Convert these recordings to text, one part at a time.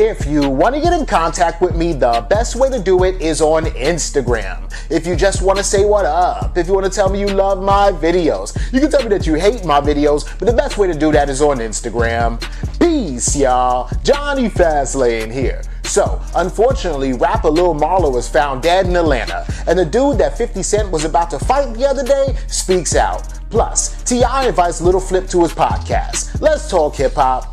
If you want to get in contact with me, the best way to do it is on Instagram. If you just want to say what up, if you want to tell me you love my videos, you can tell me that you hate my videos, but the best way to do that is on Instagram. Peace, y'all. Johnny Fastlane here. So, unfortunately, rapper Lil Marlo was found dead in Atlanta, and the dude that 50 Cent was about to fight the other day speaks out. Plus, T.I. invites Lil Flip to his podcast. Let's talk hip-hop.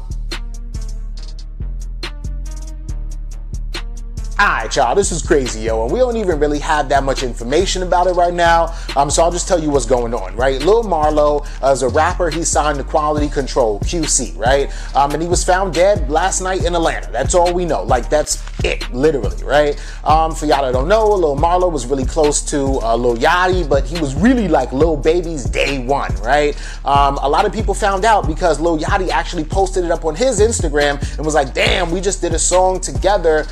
Alright, y'all, this is crazy, yo, and we don't even really have that much information about it right now, so I'll just tell you what's going on, right? Lil Marlo is a rapper. He signed to Quality Control, QC, right? And he was found dead last night in Atlanta. That's all we know. Like, that's it, literally, right? For y'all that don't know, Lil Marlo was really close to Lil Yachty, but he was really like Lil Baby's day one, right? A lot of people found out because Lil Yachty actually posted it up on his Instagram and was like, damn, we just did a song together,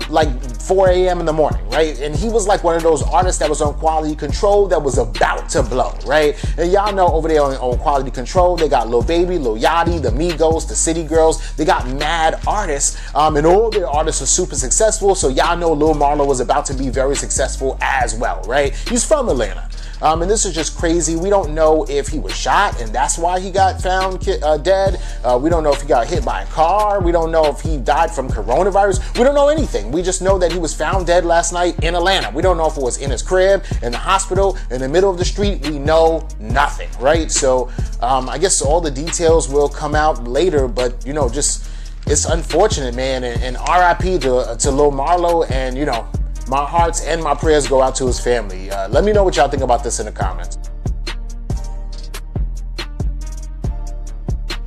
like 4 a.m. in the morning, right? And he was like one of those artists that was on Quality Control that was about to blow, right? And y'all know over there on Quality Control, they got Lil Baby, Lil Yachty, the Migos, the City Girls. They got mad artists, and all their artists are super successful. So y'all know Lil Marlo was about to be very successful as well, right? He's from Atlanta. And this is just crazy. We don't know if he was shot and that's why he got found dead. We don't know if he got hit by a car. We don't know if he died from coronavirus. We don't know anything. We just know that he was found dead last night in Atlanta. We don't know if it was in his crib, in the hospital, in the middle of the street. We know nothing, right? So I guess all the details will come out later, but, you know, just it's unfortunate, man. And RIP to Lil Marlo, and, you know, my hearts and my prayers go out to his family. Let me know what y'all think about this in the comments.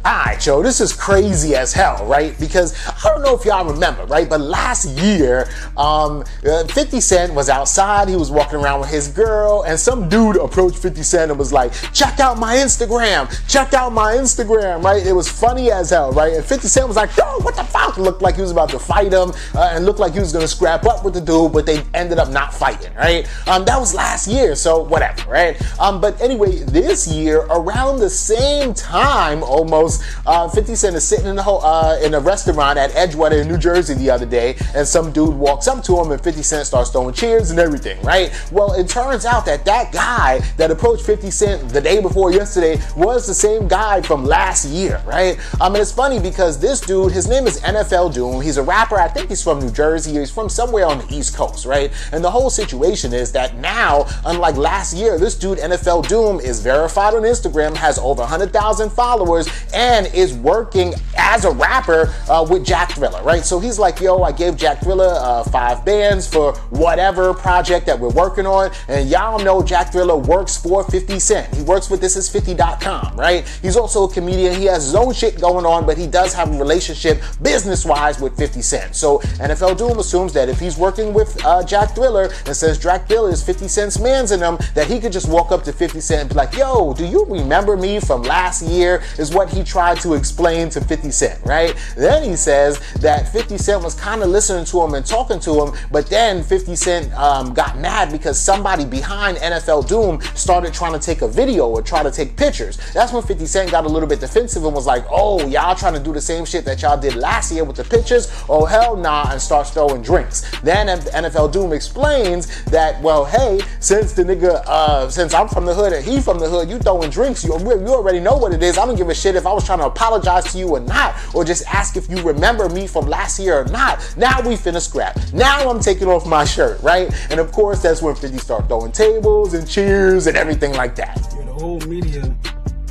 Alright, yo, this is crazy as hell, right? Because I don't know if y'all remember, right? But last year, 50 Cent was outside. He was walking around with his girl, and some dude approached 50 Cent and was like, check out my Instagram, check out my Instagram, right? It was funny as hell, right? And 50 Cent was like, yo, what the fuck? Looked like he was about to fight him, and looked like he was gonna scrap up with the dude, but they ended up not fighting, right? That was last year, so whatever, right? But anyway, this year, around the same time almost, 50 Cent is sitting in a restaurant at Edgewater in New Jersey the other day, and some dude walks up to him and 50 Cent starts throwing cheers and everything, right? Well, it turns out that that guy that approached 50 Cent the day before yesterday was the same guy from last year, right? And it's funny because this dude, his name is NFL Dume. He's a rapper. I think he's from New Jersey. He's from somewhere on the East Coast, right? And the whole situation is that now, unlike last year, this dude NFL Dume is verified on Instagram, has over 100,000 followers, and is working as a rapper with Jack Thriller, right? So he's like, yo, I gave Jack Thriller 5 bands for whatever project that we're working on, and y'all know Jack Thriller works for 50 Cent. He works with thisis50.com, right? He's also a comedian. He has his own shit going on, but he does have a relationship business-wise with 50 Cent. So NFL Doom assumes that if he's working with Jack Thriller, and says Jack Thriller is 50 Cent's mans in him, that he could just walk up to 50 Cent and be like, yo, do you remember me from last year? Is what he tried to explain to 50 Cent, right? Then he says that 50 Cent was kind of listening to him and talking to him, but then 50 Cent got mad because somebody behind NFL Doom started trying to take a video or try to take pictures. That's when 50 Cent got a little bit defensive and was like, oh, y'all trying to do the same shit that y'all did last year with the pictures? Oh, hell nah, and starts throwing drinks. Then NFL Doom explains that, well, hey, since the nigga, since I'm from the hood and he from the hood, you throwing drinks, you already know what it is. I don't give a shit if I was trying to apologize to you or not, or just ask if you remember me from last year or not. Now we finna scrap. Now I'm taking off my shirt, right? And of course, that's when 50 start throwing tables and cheers and everything like that. Yeah, the whole media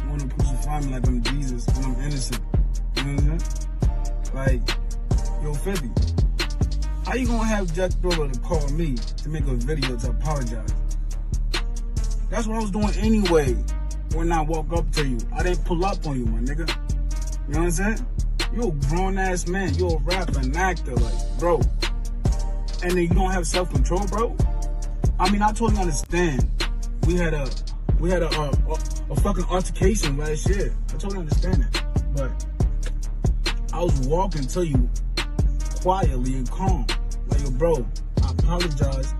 want to crucify me like I'm Jesus and I'm innocent. You know what I'm saying? Like, yo, 50, how you gonna have Jack Thriller to call me to make a video to apologize? That's what I was doing anyway when I walk up to you. I didn't pull up on you, my nigga. You know what I'm saying? You a grown-ass man. You a rapper, an actor, like, bro. And then you don't have self-control, bro? I mean, I totally understand. We had a fucking altercation last year. I totally understand that. But I was walking to you quietly and calm. Like, yo, bro, I apologize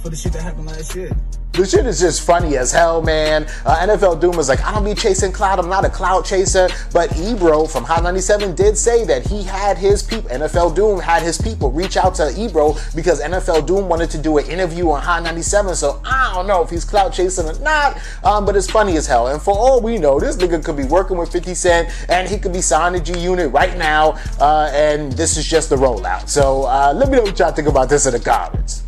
for the shit that happened last year. The shit is just funny as hell, man. NFL Dume was like, I don't be chasing clout, I'm not a clout chaser. But Ebro from Hot 97 did say that he had his people, NFL Dume had his people reach out to Ebro because NFL Dume wanted to do an interview on Hot 97. So I don't know if he's clout chasing or not, but it's funny as hell. And for all we know, this nigga could be working with 50 Cent and he could be signed to G Unit right now, and this is just the rollout. So let me know what y'all think about this in the comments.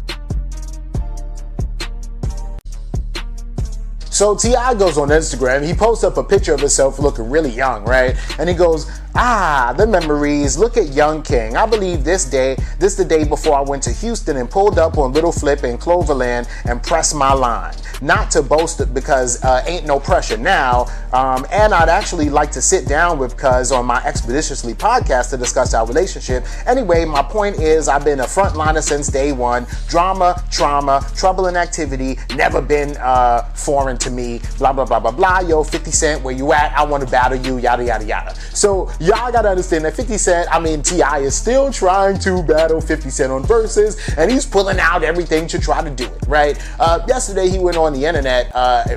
So T.I. goes on Instagram, he posts up a picture of himself looking really young, right? And he goes, the memories, look at Young King. I believe this the day before I went to Houston and pulled up on Lil Flip in Cloverland and pressed my line. Not to boast it because ain't no pressure now. And I'd actually like to sit down with Cuz on my Expeditiously podcast to discuss our relationship. Anyway, my point is I've been a frontliner since day one. Drama, trauma, trouble and activity, never been foreign to me, blah, blah, blah, blah, blah. Yo, 50 Cent, where you at? I want to battle you, yada, yada, yada. So y'all gotta understand that 50 Cent, T.I. is still trying to battle 50 Cent on verses, and he's pulling out everything to try to do it, right? Yesterday he went on the internet,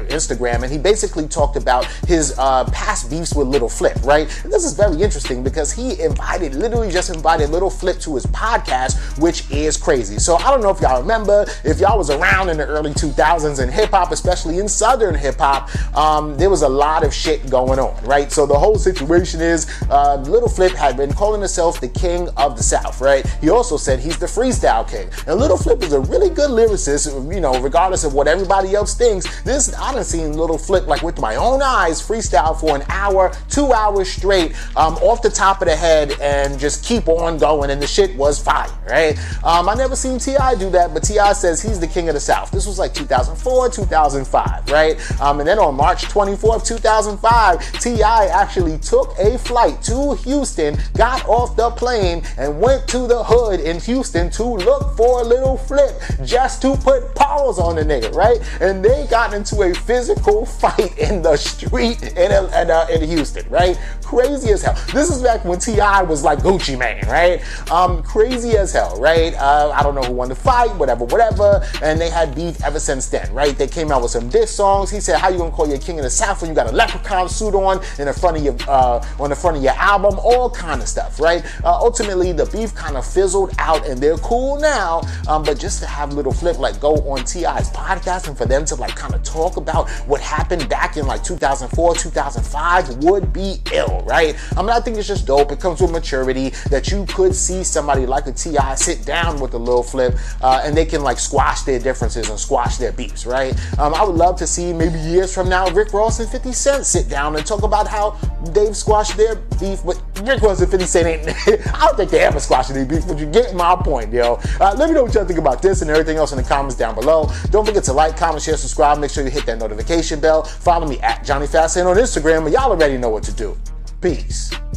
Instagram, and he basically talked about his past beefs with Lil Flip, right? And this is very interesting because he literally just invited Lil Flip to his podcast, which is crazy. So I don't know if y'all remember, if y'all was around in the early 2000s in hip hop, especially in Southern hip hop, there was a lot of shit going on, right? So the whole situation is Lil Flip had been calling himself the king of the South, right? He also said he's the freestyle king. And Lil Flip is a really good lyricist, you know, regardless of what everybody else thinks. I done seen Lil Flip like with my own eyes freestyle for an hour, 2 hours straight, off the top of the head and just keep on going, and the shit was fire, right? I never seen T.I. do that, but T.I. says he's the king of the South. This was like 2004, 2005, right? And then on March 24th, 2005, T.I. actually took a flight to Houston, got off the plane, and went to the hood in Houston to look for Lil Flip, just to put paws on the nigga, right? And they got into a physical fight in the street in Houston, right? Crazy as hell. This is back when T.I. was like Gucci Mane, right? Crazy as hell, right? I don't know who won the fight, whatever, and they had beef ever since then, right? They came out with some diss songs. He said, how you gonna call you a king of the South when you got a leprechaun suit on in the front of your album, all kind of stuff, right? Ultimately, the beef kind of fizzled out and they're cool now, but just to have Lil Flip like go on T.I.'s podcast and for them to like kind of talk about what happened back in like 2004, 2005 would be ill, right? I think it's just dope. It comes with maturity that you could see somebody like a T.I. sit down with a Lil Flip and they can like squash their differences and squash their beefs, right? I would love to see maybe years from now Rick Ross and 50 Cent sit down and talk about how they've squashed their beef, but Rick Ross and 50 Cent ain't, I don't think they ever squashed any beef, but you get my point, yo. Let me know what y'all think about this and everything else in the comments down below. Don't forget to like, comment, share, subscribe. Make sure you hit that notification bell. Follow me at Johnny Fastlane on Instagram, and y'all already know what to do. Peace.